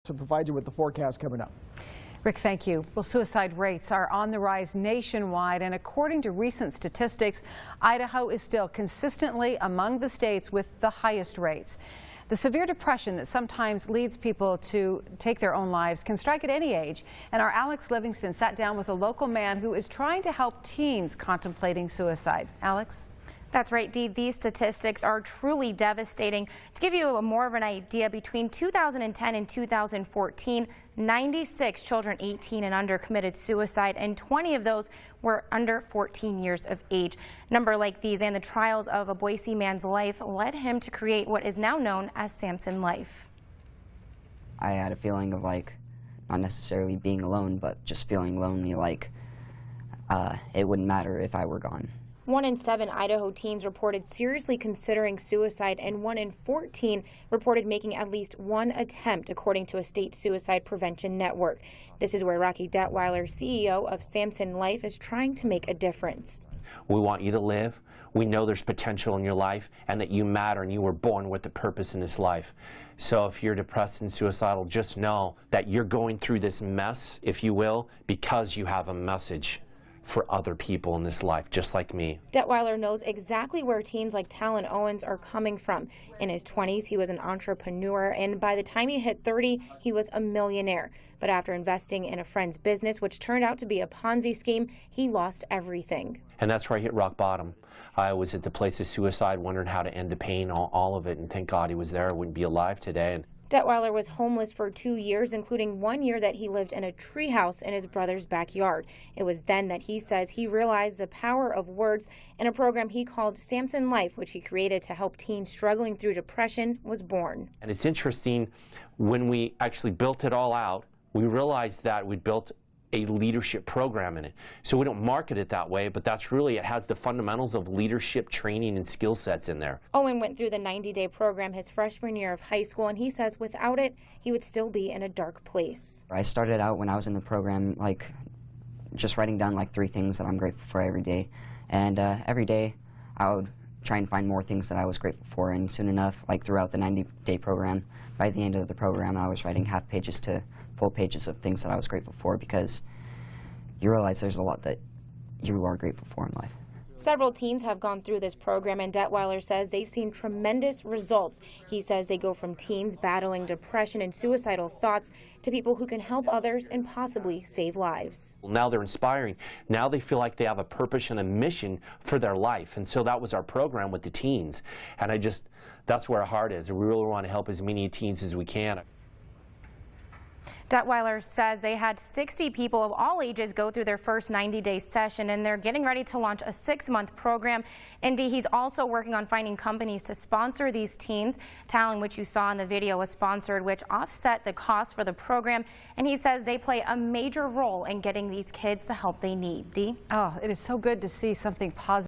To provide you with the forecast coming up. Rick, thank you. Well, suicide rates are on the rise nationwide, and according to recent statistics, Idaho is still consistently among the states with the highest rates. The severe depression that sometimes leads people to take their own lives can strike at any age, and our Alex Livingston sat down with a local man who is trying to help teens contemplating suicide. Alex? That's right, Dee. These statistics are truly devastating. To give you more of an idea, between 2010 and 2014, 96 children 18 and under committed suicide, and 20 of those were under 14 years of age. A number like these and the trials of a Boise man's life led him to create what is now known as Samson LIFE. I had a feeling of not necessarily being alone, but just feeling lonely, it wouldn't matter if I were gone. 1 in 7 Idaho teens reported seriously considering suicide, and 1 in 14 reported making at least one attempt, according to a state suicide prevention network. This is where Rocky Detwiler, CEO of Samson LIFE, is trying to make a difference. We want you to live. We know there's potential in your life and that you matter and you were born with a purpose in this life. So if you're depressed and suicidal, just know that you're going through this mess, if you will, because you have a message for other people in this life, just like me. Detwiler knows exactly where teens like Talon Owens are coming from. In his 20s, he was an entrepreneur, and by the time he hit 30, he was a millionaire. But after investing in a friend's business, which turned out to be a Ponzi scheme, he lost everything. And that's where I hit rock bottom. I was at the place of suicide, wondering how to end the pain, all of it, and thank God he was there. I wouldn't be alive today. And Detwiler was homeless for 2 years, including 1 year that he lived in a treehouse in his brother's backyard. It was then that he says he realized the power of words, and a program he called Samson LIFE, which he created to help teens struggling through depression, was born. And it's interesting, when we actually built it all out, we realized that we built a leadership program in it. So we don't market it that way, but that's really, it has the fundamentals of leadership training and skill sets in there. Owen went through the 90-day program his freshman year of high school, and he says without it, he would still be in a dark place. I started out when I was in the program, just writing down 3 things that I'm grateful for every day. And every day I would try and find more things that I was grateful for, and soon enough, throughout the 90-day program, by the end of the program, I was writing half pages to full pages of things that I was grateful for, because you realize there's a lot that you are grateful for in life. Several teens have gone through this program, and Detwiler says they've seen tremendous results. He says they go from teens battling depression and suicidal thoughts to people who can help others and possibly save lives. Now they're inspiring. Now they feel like they have a purpose and a mission for their life. And so that was our program with the teens. And that's where our heart is. We really want to help as many teens as we can. Detwiler says they had 60 people of all ages go through their first 90-day session, and they're getting ready to launch a 6-month program. Indeed, he's also working on finding companies to sponsor these teens. Talon, which you saw in the video, was sponsored, which offset the cost for the program. And he says they play a major role in getting these kids the help they need. Dee? Oh, it is so good to see something positive.